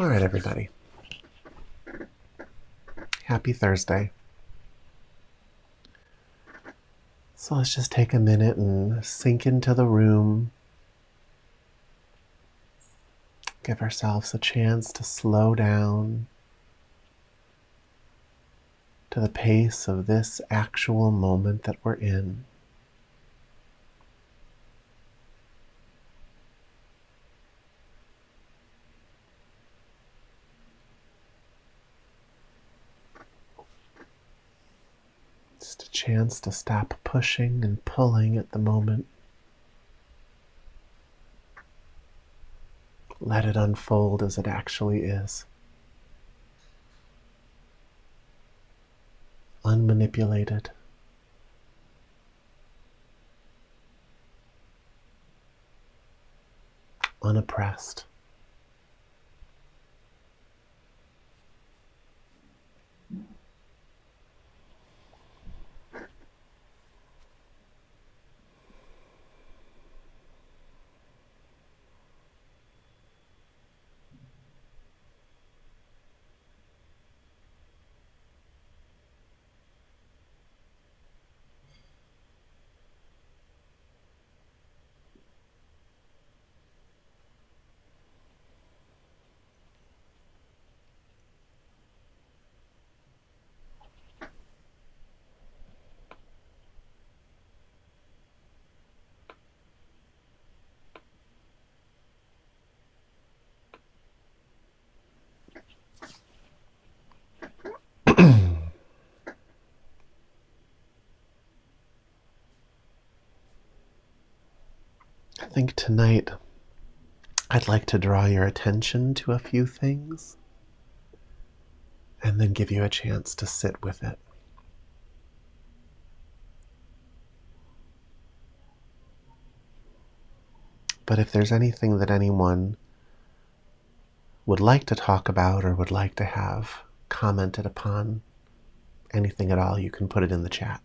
All right, everybody. Happy Thursday. So let's just take a minute and sink into the room. Give ourselves a chance to slow down to the pace of this actual moment that we're in. Just a chance to stop pushing and pulling at the moment. Let it unfold as it actually is. Unmanipulated. Unoppressed. I think tonight I'd like to draw your attention to a few things and then give you a chance to sit with it. But if there's anything that anyone would like to talk about or would like to have commented upon, anything at all, you can put it in the chat.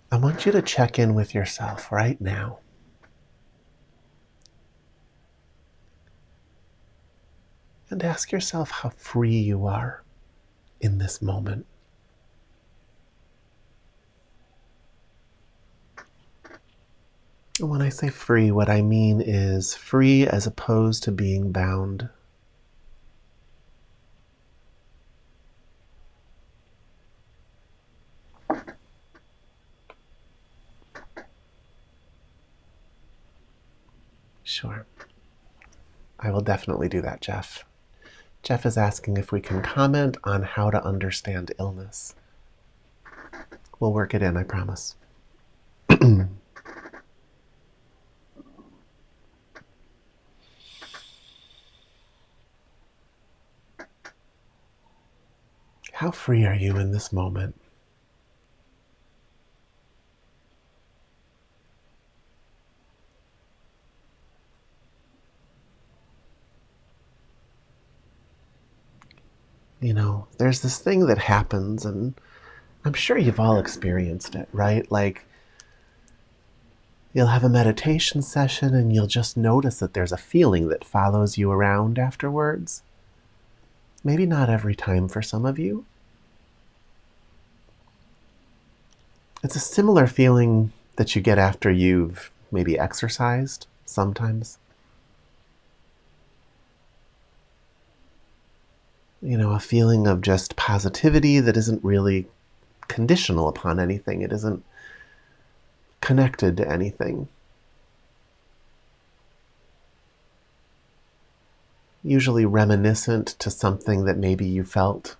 I want you to check in with yourself right now. And ask yourself how free you are in this moment. And when I say free, what I mean is free as opposed to being bound. Sure. I will definitely do that, Jeff. Jeff is asking if we can comment on how to understand illness. We'll work it in, I promise. How free are you in this moment? You know, there's this thing that happens, and I'm sure you've all experienced it, right? Like, you'll have a meditation session and you'll just notice that there's a feeling that follows you around afterwards. Maybe not every time for some of you. It's a similar feeling that you get after you've maybe exercised sometimes. You know, a feeling of just positivity that isn't really conditional upon anything. It isn't connected to anything. Usually reminiscent to something that maybe you felt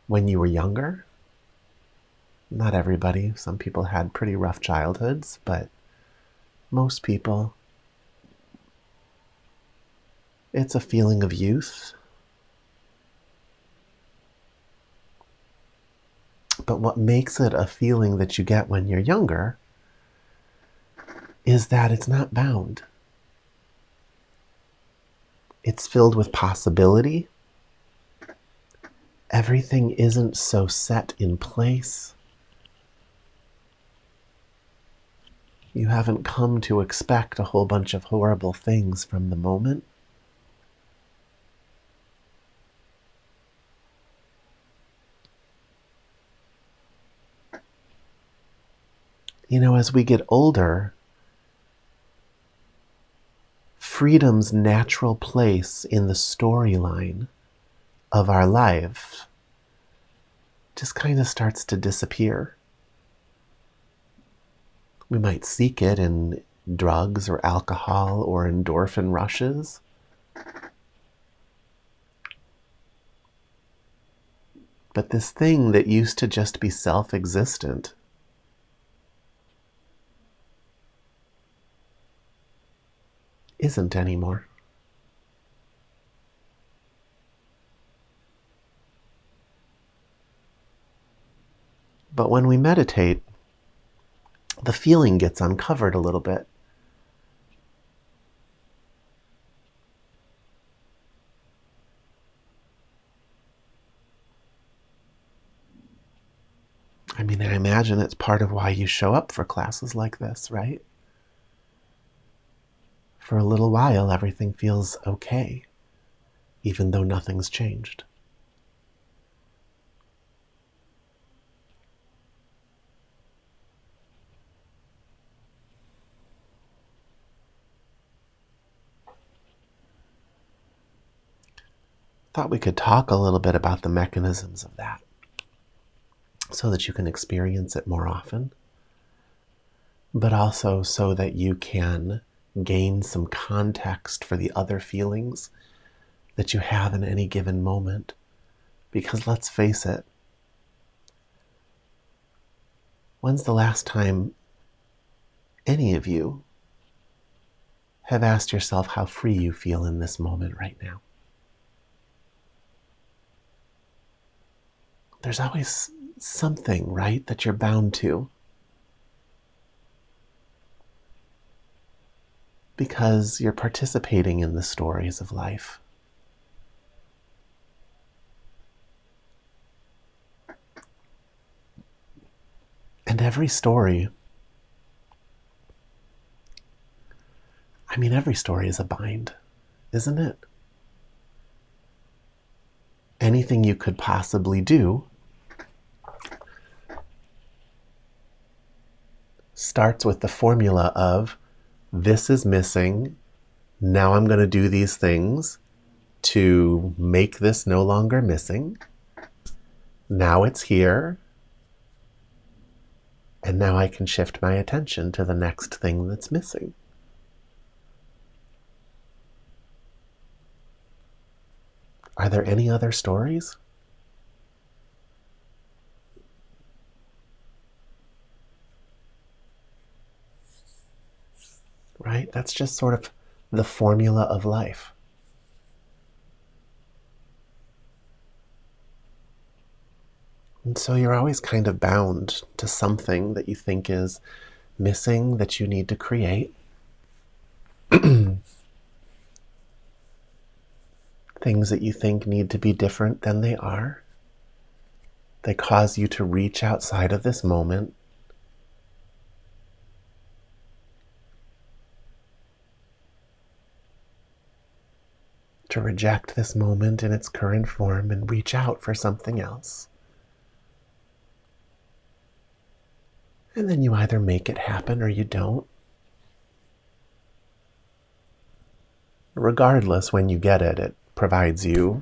when you were younger. Not everybody. Some people had pretty rough childhoods, but most people, it's a feeling of youth. But what makes it a feeling that you get when you're younger is that it's not bound. It's filled with possibility. Everything isn't so set in place. You haven't come to expect a whole bunch of horrible things from the moment. You know, as we get older, freedom's natural place in the storyline of our life just kind of starts to disappear. We might seek it in drugs or alcohol or endorphin rushes. But this thing that used to just be self-existent isn't anymore. But when we meditate, the feeling gets uncovered a little bit. I mean, I imagine it's part of why you show up for classes like this, right? For a little while, everything feels okay, even though nothing's changed. Thought we could talk a little bit about the mechanisms of that so that you can experience it more often, but also so that you can gain some context for the other feelings that you have in any given moment. Because let's face it, when's the last time any of you have asked yourself how free you feel in this moment right now? There's always something, right, that you're bound to. Because you're participating in the stories of life. And every story, every story is a bind, isn't it? Anything you could possibly do starts with the formula of, this is missing, now I'm going to do these things to make this no longer missing. Now it's here, and now I can shift my attention to the next thing that's missing. Are there any other stories? Right? That's just sort of the formula of life. And so you're always kind of bound to something that you think is missing that you need to create. Things that you think need to be different than they are. They cause you to reach outside of this moment. To reject this moment in its current form and reach out for something else. And then you either make it happen or you don't. Regardless, when you get it, it provides you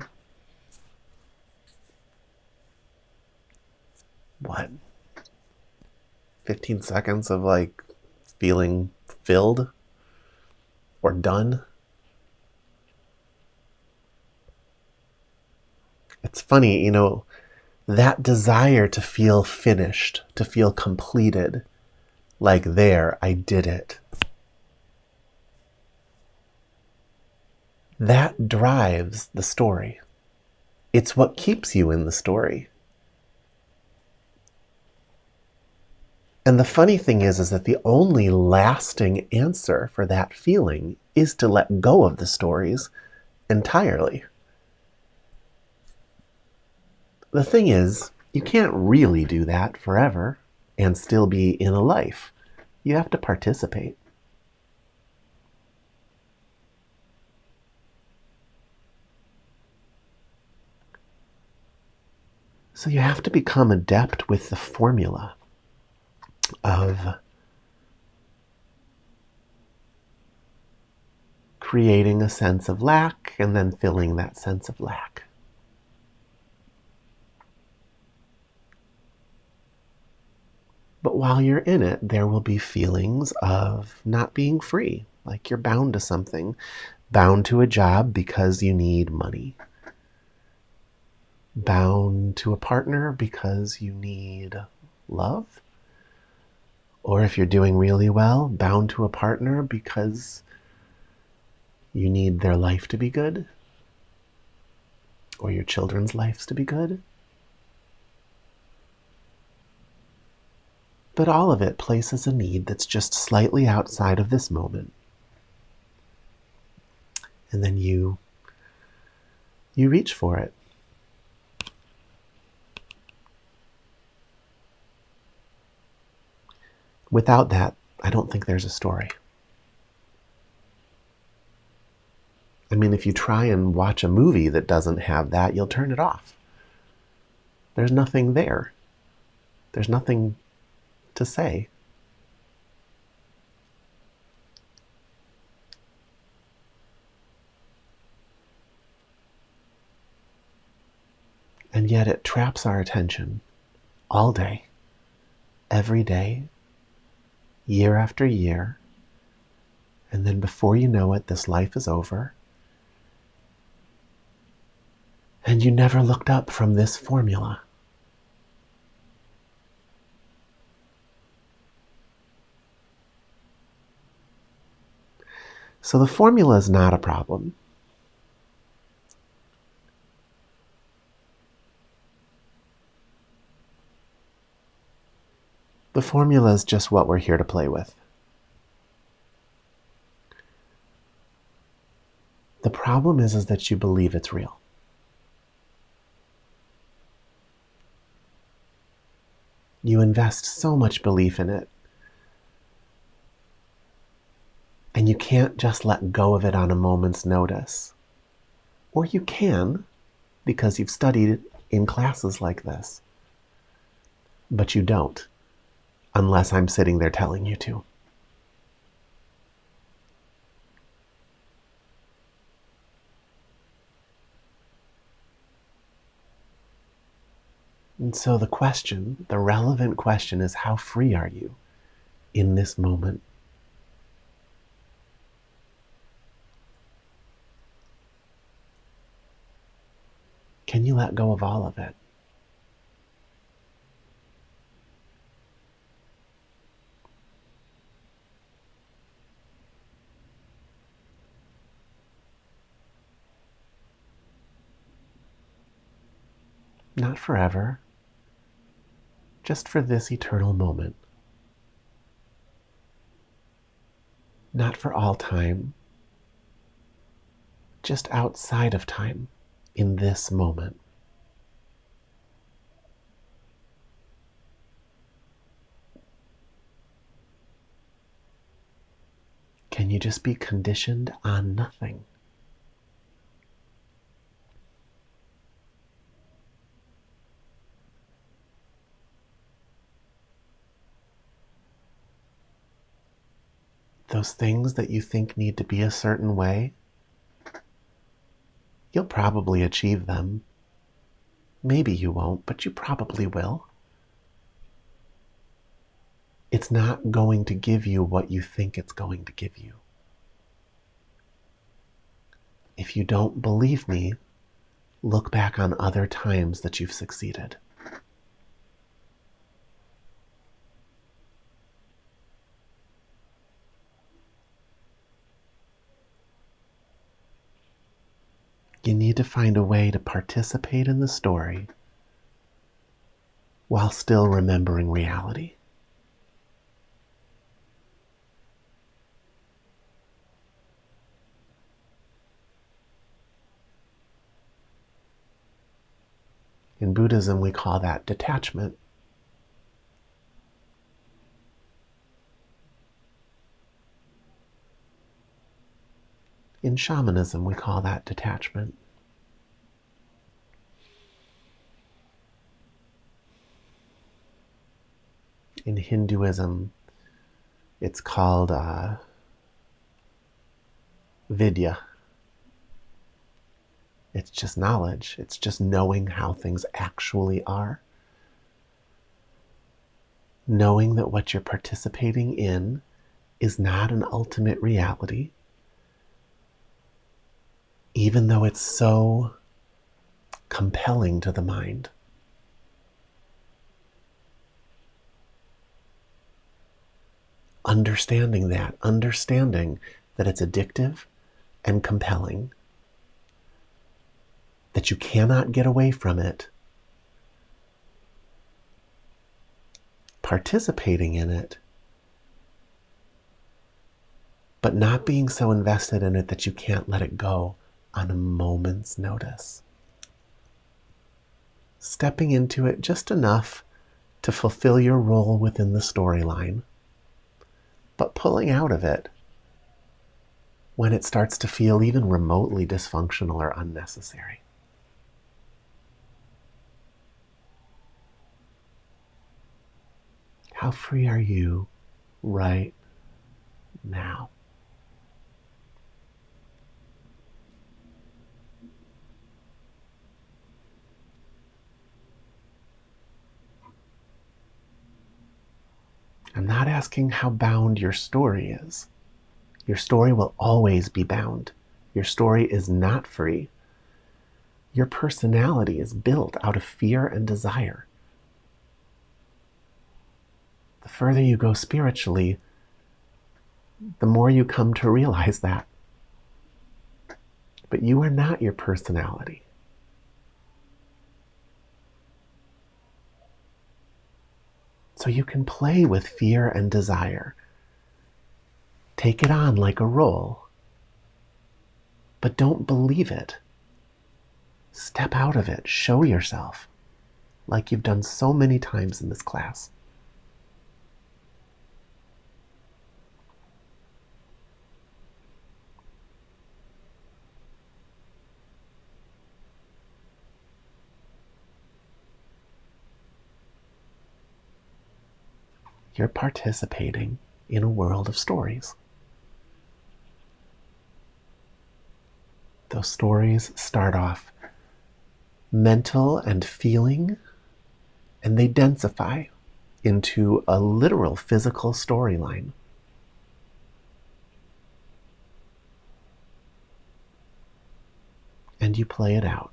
what? 15 seconds of feeling filled or done. It's funny, that desire to feel finished, to feel completed, like there, I did it. That drives the story. It's what keeps you in the story. And the funny thing is that the only lasting answer for that feeling is to let go of the stories entirely. The thing is, you can't really do that forever and still be in a life. You have to participate. So you have to become adept with the formula of creating a sense of lack and then filling that sense of lack. But while you're in it, there will be feelings of not being free, like you're bound to something, bound to a job because you need money, bound to a partner because you need love, or if you're doing really well, bound to a partner because you need their life to be good, or your children's lives to be good. But all of it places a need that's just slightly outside of this moment. And then you reach for it. Without that, I don't think there's a story. I mean, if you try and watch a movie that doesn't have that, you'll turn it off. There's nothing there. There's nothing to say. And yet it traps our attention all day, every day, year after year. And then before you know it, this life is over. And you never looked up from this formula. So the formula is not a problem. The formula is just what we're here to play with. The problem is that you believe it's real. You invest so much belief in it. And you can't just let go of it on a moment's notice. Or you can, because you've studied in classes like this. But you don't, unless I'm sitting there telling you to. And so the relevant question is, how free are you in this moment? Can you let go of all of it? Not forever, just for this eternal moment. Not for all time, just outside of time, in this moment. Can you just be conditioned on nothing? Those things that you think need to be a certain way, you'll probably achieve them. Maybe you won't, but you probably will. It's not going to give you what you think it's going to give you. If you don't believe me, look back on other times that you've succeeded. You need to find a way to participate in the story while still remembering reality. In Buddhism, we call that detachment. In shamanism, we call that detachment. In Hinduism, it's called vidya. It's just knowledge. It's just knowing how things actually are. Knowing that what you're participating in is not an ultimate reality, even though it's so compelling to the mind. Understanding that it's addictive and compelling, that you cannot get away from it, participating in it, but not being so invested in it that you can't let it go on a moment's notice. Stepping into it just enough to fulfill your role within the storyline, but pulling out of it when it starts to feel even remotely dysfunctional or unnecessary. How free are you right now? I'm not asking how bound your story is. Your story will always be bound. Your story is not free. Your personality is built out of fear and desire. The further you go spiritually, the more you come to realize that. But you are not your personality. So you can play with fear and desire. Take it on like a role. But don't believe it. Step out of it. Show yourself, like you've done so many times in this class. You're participating in a world of stories. Those stories start off mental and feeling, and they densify into a literal physical storyline. And you play it out.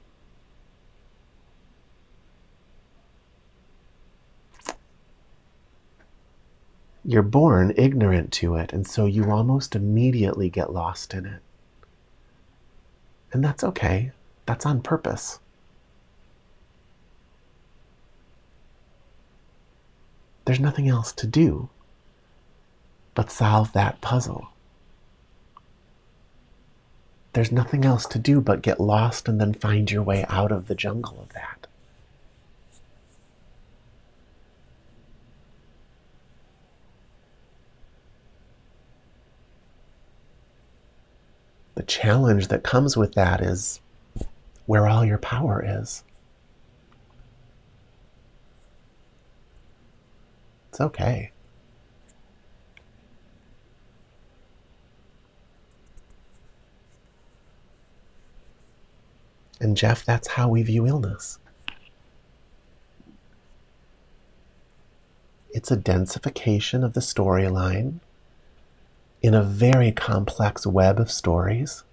You're born ignorant to it, and so you almost immediately get lost in it. And that's okay. That's on purpose. There's nothing else to do but solve that puzzle. There's nothing else to do but get lost and then find your way out of the jungle of that. The challenge that comes with that is where all your power is. It's okay. And Jeff, that's how we view illness. It's a densification of the storyline in a very complex web of stories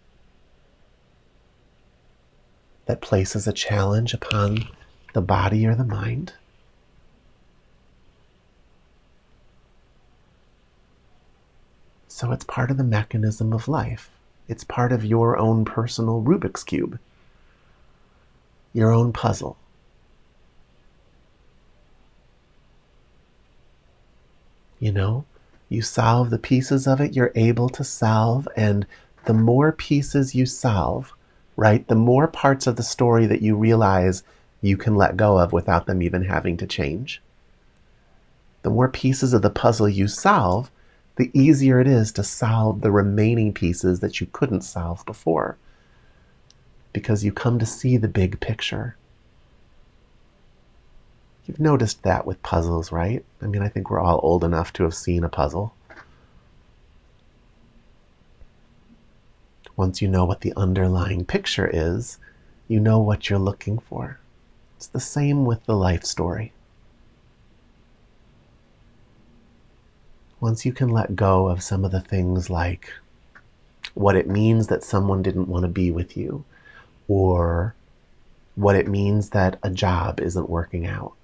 that places a challenge upon the body or the mind. So it's part of the mechanism of life. It's part of your own personal Rubik's Cube, your own puzzle. You know, you solve the pieces of it you're able to solve, and the more pieces you solve, right, the more parts of the story that you realize you can let go of without them even having to change. The more pieces of the puzzle you solve, the easier it is to solve the remaining pieces that you couldn't solve before, because you come to see the big picture. You've noticed that with puzzles, right? I mean, I think we're all old enough to have seen a puzzle. Once you know what the underlying picture is, you know what you're looking for. It's the same with the life story. Once you can let go of some of the things like what it means that someone didn't want to be with you, or what it means that a job isn't working out,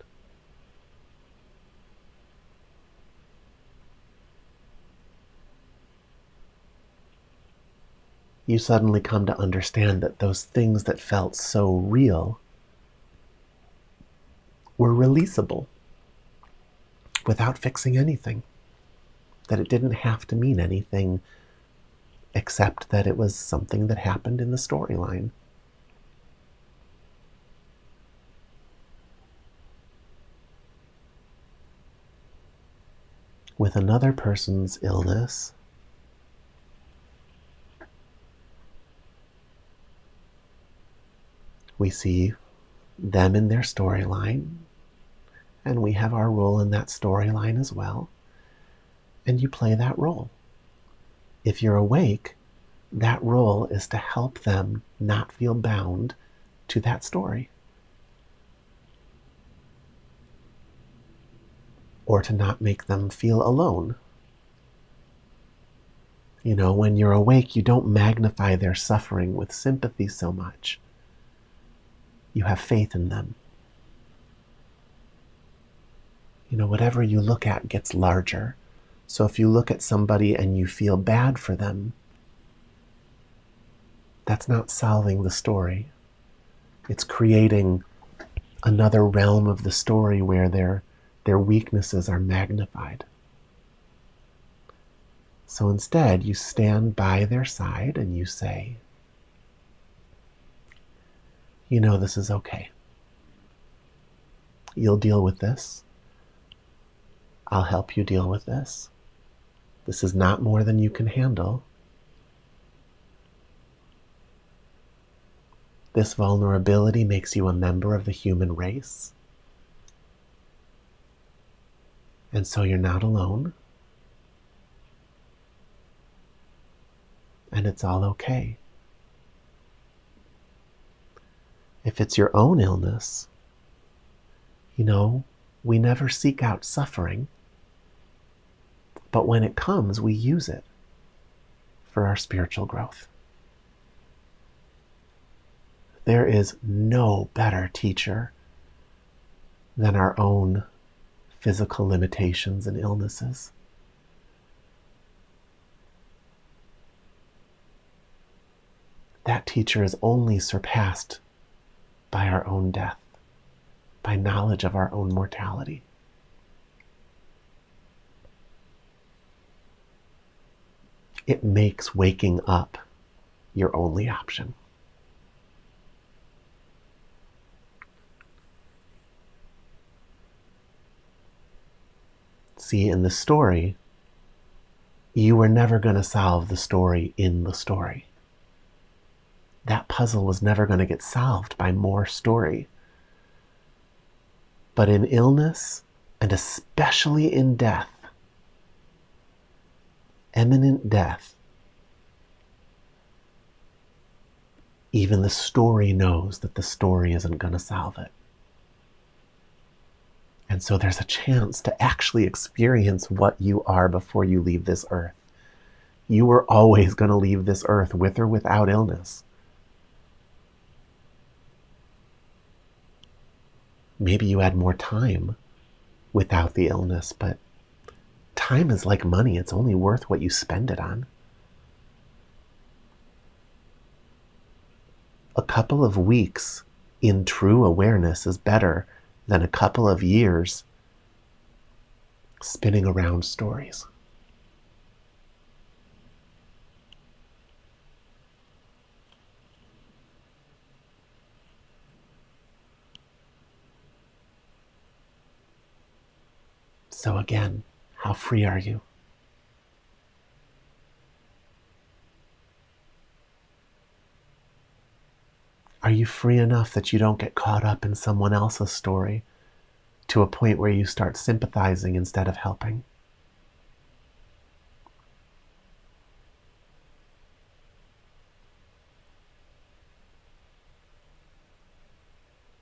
you suddenly come to understand that those things that felt so real were releasable without fixing anything. That it didn't have to mean anything except that it was something that happened in the storyline. With another person's illness, we see them in their storyline, and we have our role in that storyline as well, and you play that role. If you're awake, that role is to help them not feel bound to that story, or to not make them feel alone. You know, when you're awake, you don't magnify their suffering with sympathy so much. You have faith in them. You know, whatever you look at gets larger. So if you look at somebody and you feel bad for them, that's not solving the story. It's creating another realm of the story where their weaknesses are magnified. So instead, you stand by their side and you say, you know, this is okay. You'll deal with this. I'll help you deal with this. This is not more than you can handle. This vulnerability makes you a member of the human race. And so you're not alone. And it's all okay. If it's your own illness, you know, we never seek out suffering, but when it comes, we use it for our spiritual growth. There is no better teacher than our own physical limitations and illnesses. That teacher is only surpassed by our own death, by knowledge of our own mortality. It makes waking up your only option. See, in the story, you were never going to solve the story in the story. That puzzle was never going to get solved by more story. But in illness, and especially in death, imminent death, even the story knows that the story isn't going to solve it. And so there's a chance to actually experience what you are before you leave this earth. You were always going to leave this earth with or without illness. Maybe you had more time without the illness, but time is like money. It's only worth what you spend it on. A couple of weeks in true awareness is better than a couple of years spinning around stories. So again, how free are you? Are you free enough that you don't get caught up in someone else's story to a point where you start sympathizing instead of helping?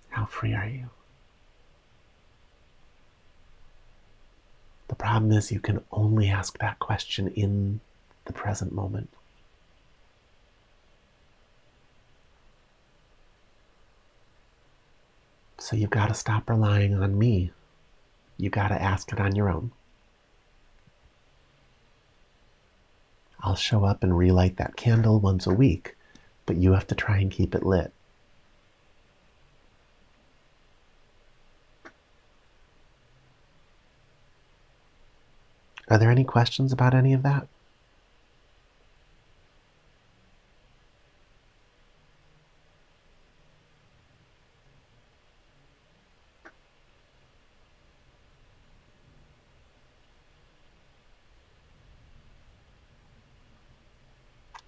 How free are you? The problem is you can only ask that question in the present moment. So you've got to stop relying on me. You've got to ask it on your own. I'll show up and relight that candle once a week, but you have to try and keep it lit. Are there any questions about any of that?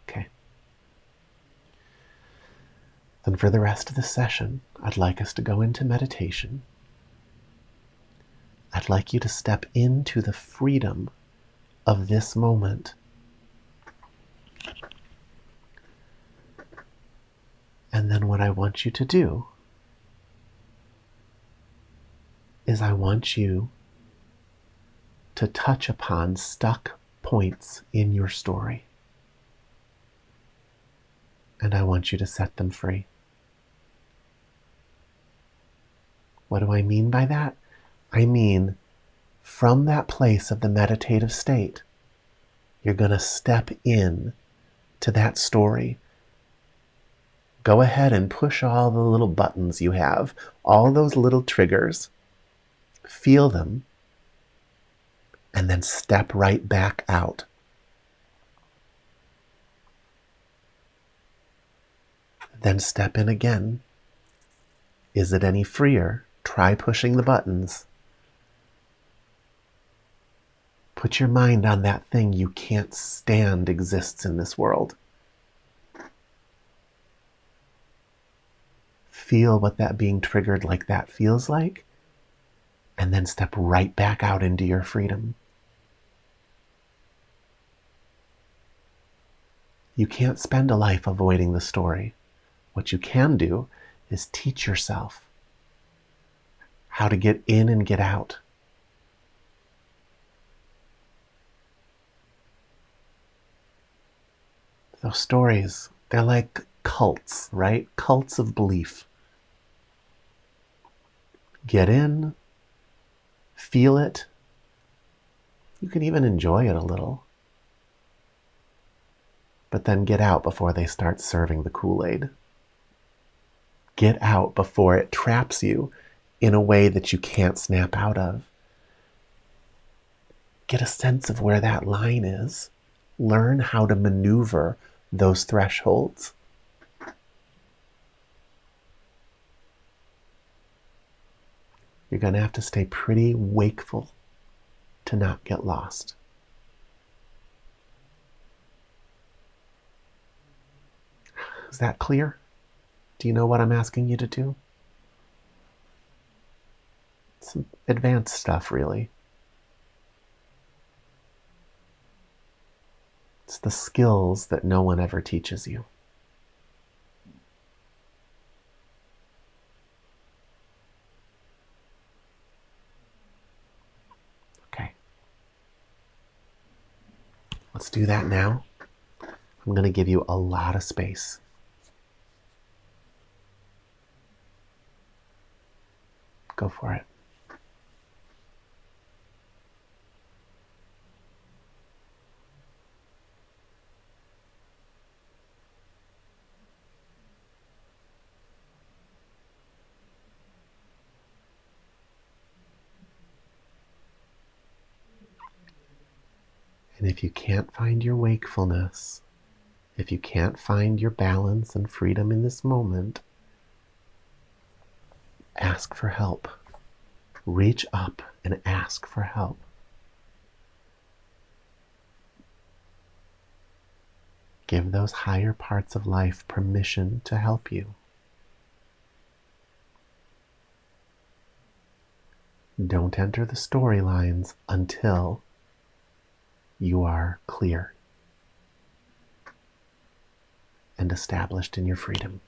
Okay. Then for the rest of the session, I'd like us to go into meditation. I'd like you to step into the freedom of this moment. And then what I want you to do is I want you to touch upon stuck points in your story. And I want you to set them free. What do I mean by that? I mean, from that place of the meditative state, you're going to step in to that story. Go ahead and push all the little buttons you have, all those little triggers. Feel them, and then step right back out. Then step in again. Is it any freer? Try pushing the buttons. Put your mind on that thing you can't stand exists in this world. Feel what that being triggered like that feels like, and then step right back out into your freedom. You can't spend a life avoiding the story. What you can do is teach yourself how to get in and get out. Those stories, they're like cults, right? Cults of belief. Get in, feel it. You can even enjoy it a little. But then get out before they start serving the Kool-Aid. Get out before it traps you in a way that you can't snap out of. Get a sense of where that line is. Learn how to maneuver those thresholds. You're going to have to stay pretty wakeful to not get lost. Is that clear? Do you know what I'm asking you to do? Some advanced stuff, really. It's the skills that no one ever teaches you. Okay. Let's do that now. I'm going to give you a lot of space. Go for it. And if you can't find your wakefulness, if you can't find your balance and freedom in this moment, ask for help. Reach up and ask for help. Give those higher parts of life permission to help you. Don't enter the storylines until you are clear and established in your freedom.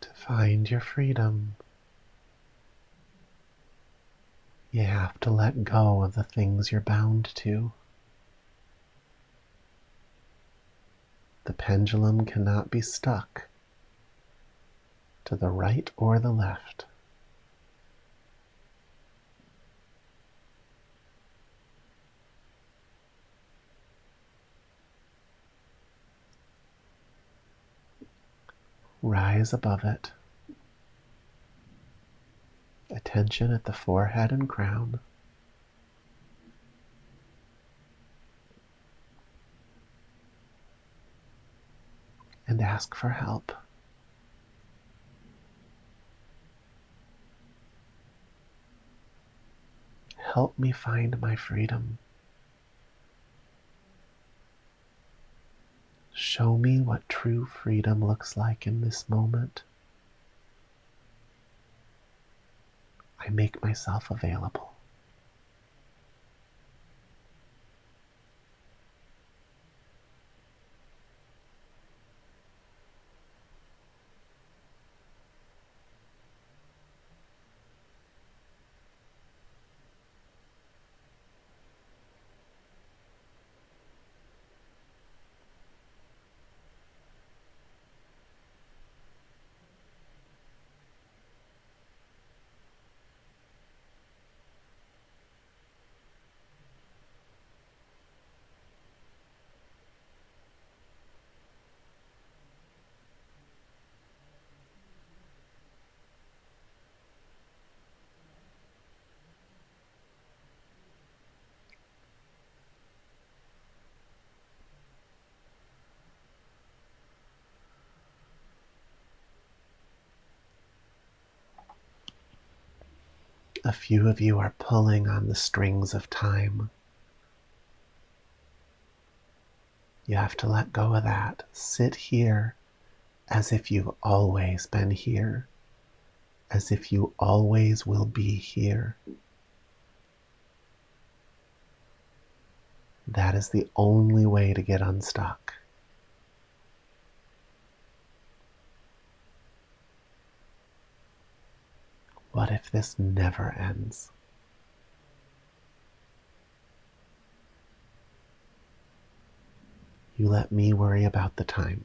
To find your freedom, you have to let go of the things you're bound to. The pendulum cannot be stuck to the right or the left. Rise above it. Attention at the forehead and crown. And ask for help. help me find my freedom. Show me what true freedom looks like in this moment. I make myself available. A few of you are pulling on the strings of time. You have to let go of that. Sit here as if you've always been here, as if you always will be here. That is the only way to get unstuck. What if this never ends? You let me worry about the time.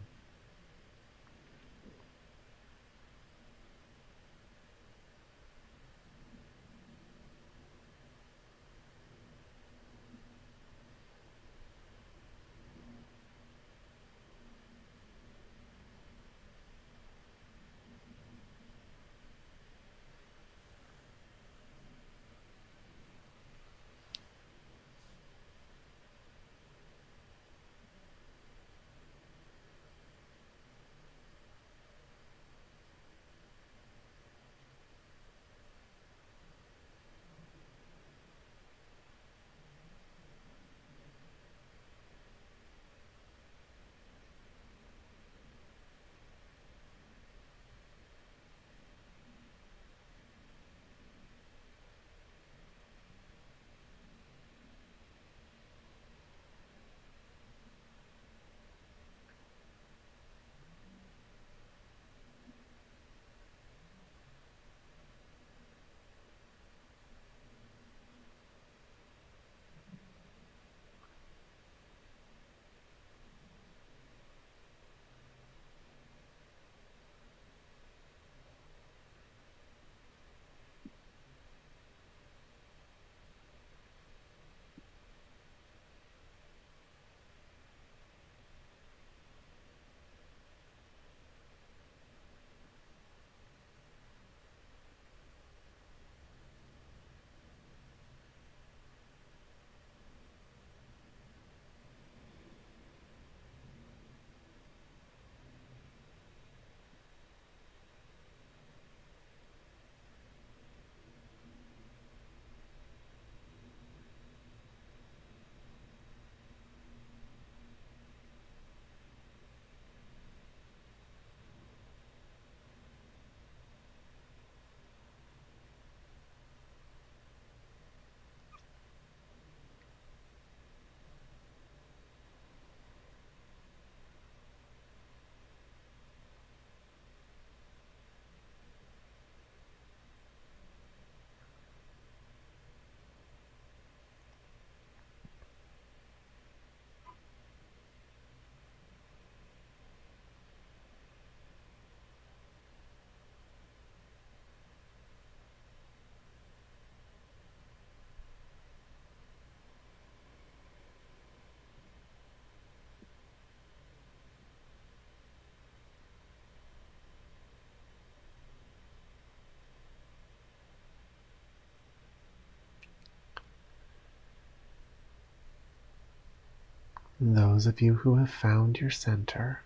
And those of you who have found your center,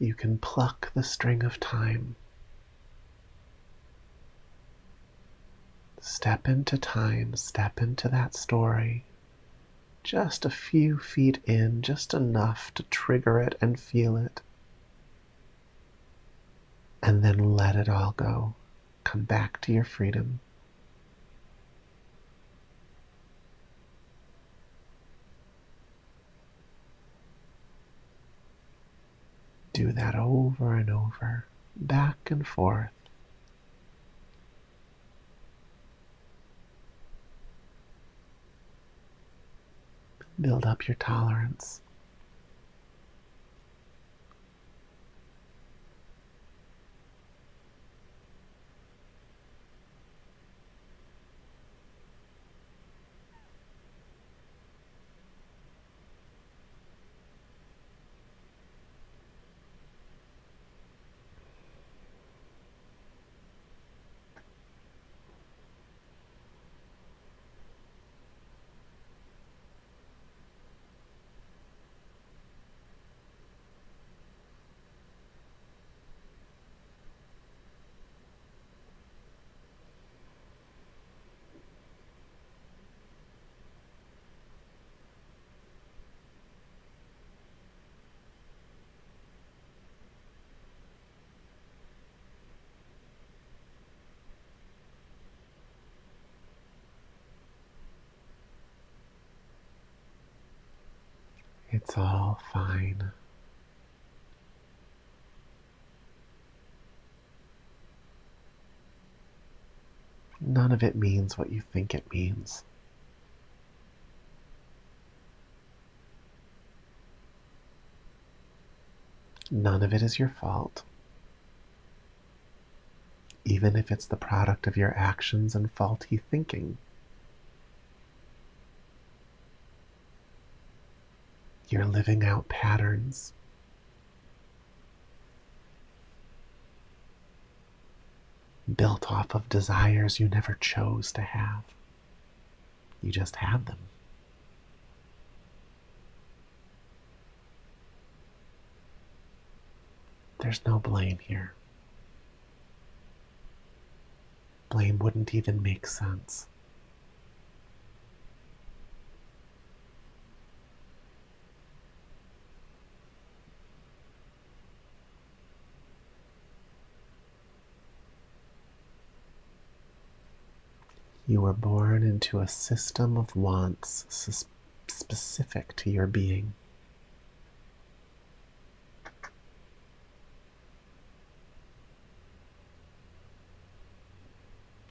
you can pluck the string of time Step into time, step into that story. Just a few feet in, just enough to trigger it and feel it. And then let it all go. Come back to your freedom. Do that over and over, back and forth. Build up your tolerance. It's all fine. None of it means what you think it means. None of it is your fault. Even if it's the product of your actions and faulty thinking. You're living out patterns. Built off of desires you never chose to have. You just had them. There's no blame here. Blame wouldn't even make sense. You were born into a system of wants specific to your being.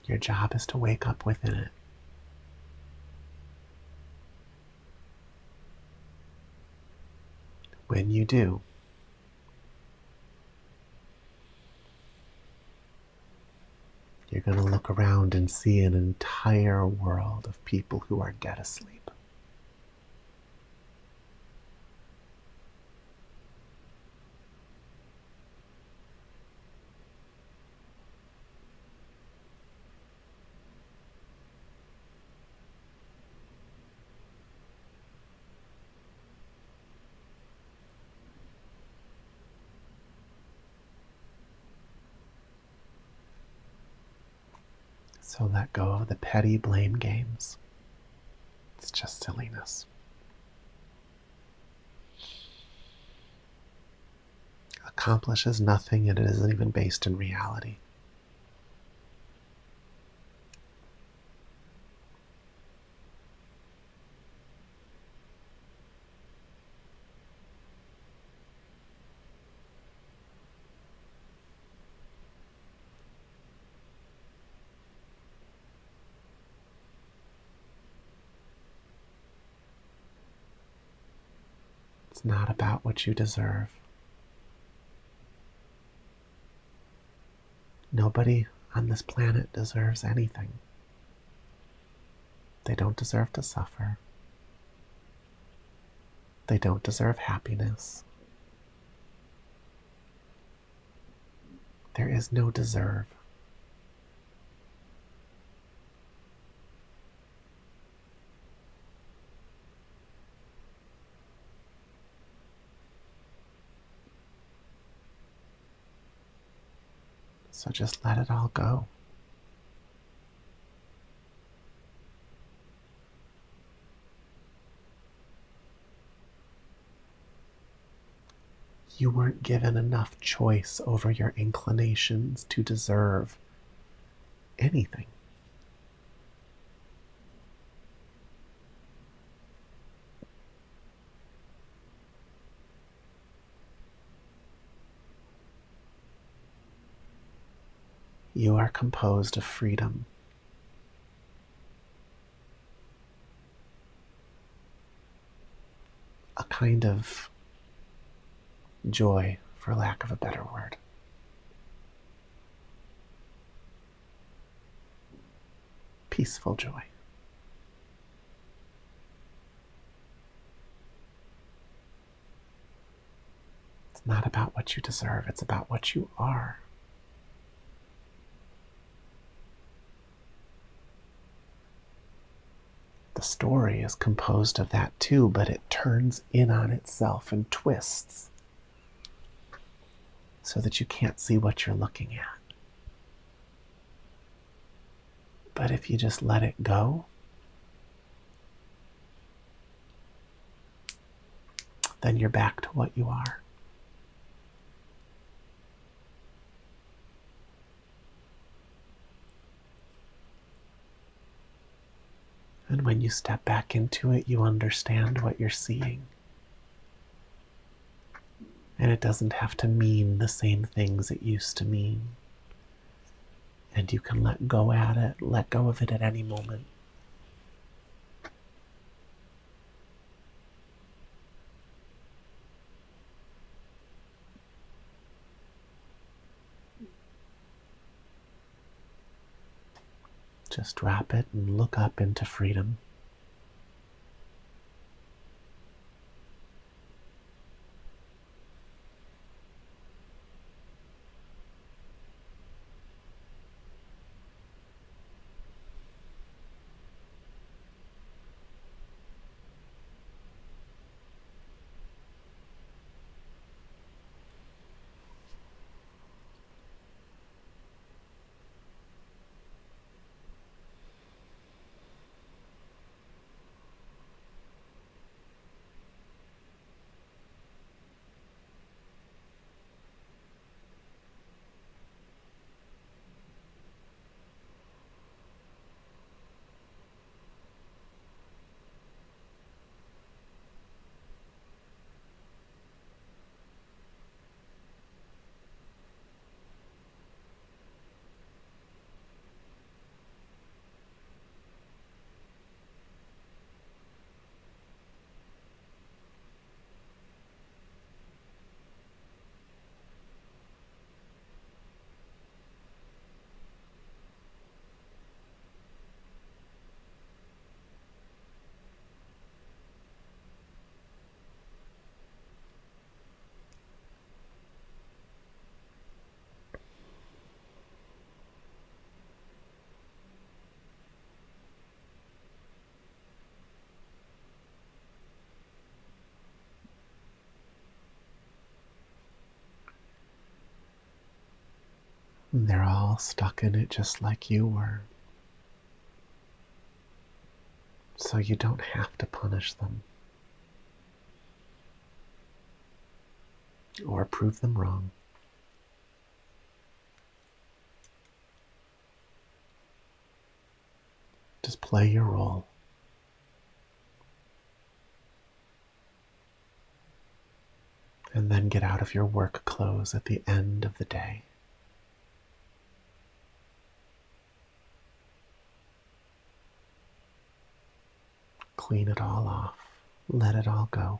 Your job is to wake up within it. When you do, you're going to look around and see an entire world of people who are dead asleep. So let go of the petty blame games. It's just silliness. Accomplishes nothing, and it isn't even based in reality. It's not about what you deserve. Nobody on this planet deserves anything. They don't deserve to suffer. They don't deserve happiness. There is no deserve. So just let it all go. You weren't given enough choice over your inclinations to deserve anything. You are composed of freedom, a kind of joy, for lack of a better word. Peaceful joy. It's not about what you deserve, it's about what you are. The story is composed of that too, but it turns in on itself and twists so that you can't see what you're looking at. But if you just let it go, then you're back to what you are. And when you step back into it, you understand what you're seeing. And it doesn't have to mean the same things it used to mean. And you can let go of it at any moment. Just drop it and look up into freedom. And they're all stuck in it just like you were. So you don't have to punish them or prove them wrong. Just play your role. And then get out of your work clothes at the end of the day. Clean it all off. Let it all go.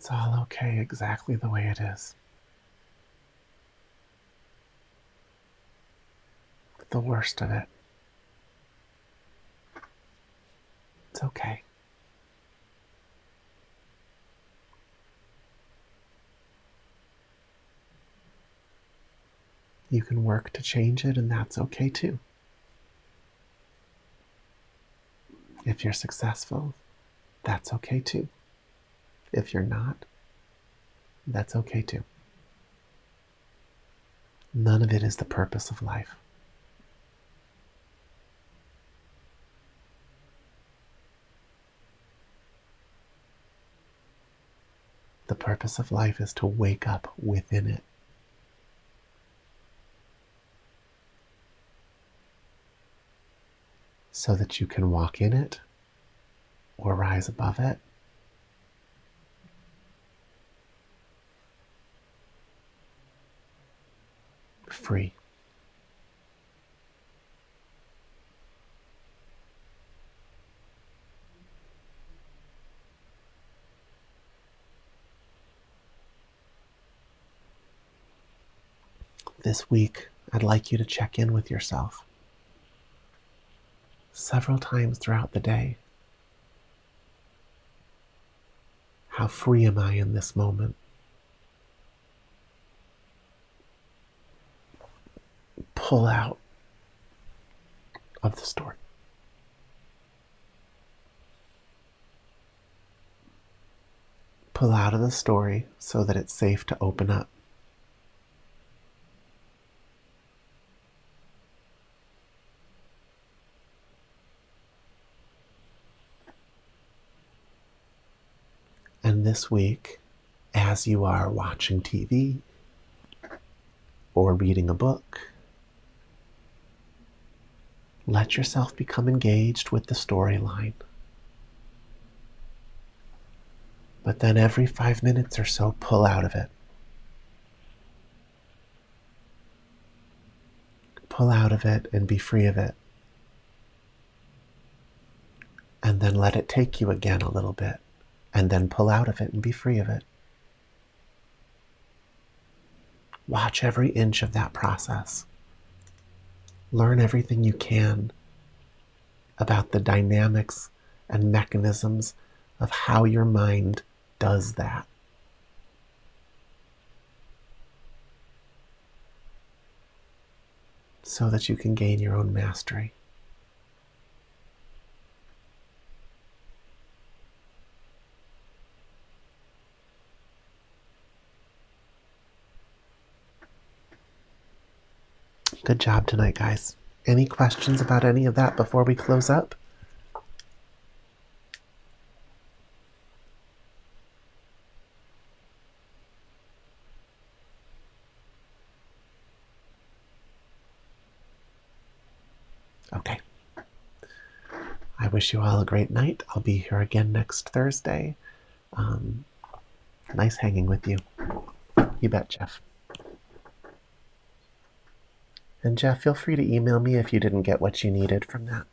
It's all okay exactly the way it is. The worst of it. It's okay. You can work to change it, and that's okay too. If you're successful, that's okay too. If you're not, that's okay too. None of it is the purpose of life. The purpose of life is to wake up within it. So that you can walk in it or rise above it. Free. This week, I'd like you to check in with yourself several times throughout the day. How free am I in this moment? Pull out of the story. Pull out of the story so that it's safe to open up. And this week, as you are watching TV or reading a book, let yourself become engaged with the storyline. But then every 5 minutes or so, pull out of it. Pull out of it and be free of it. And then let it take you again a little bit. And then pull out of it and be free of it. Watch every inch of that process. Learn everything you can about the dynamics and mechanisms of how your mind does that. So that you can gain your own mastery. Good job tonight, guys. Any questions about any of that before we close up? Okay. I wish you all a great night. I'll be here again next Thursday. Nice hanging with you. You bet, Jeff. And Jeff, feel free to email me if you didn't get what you needed from that.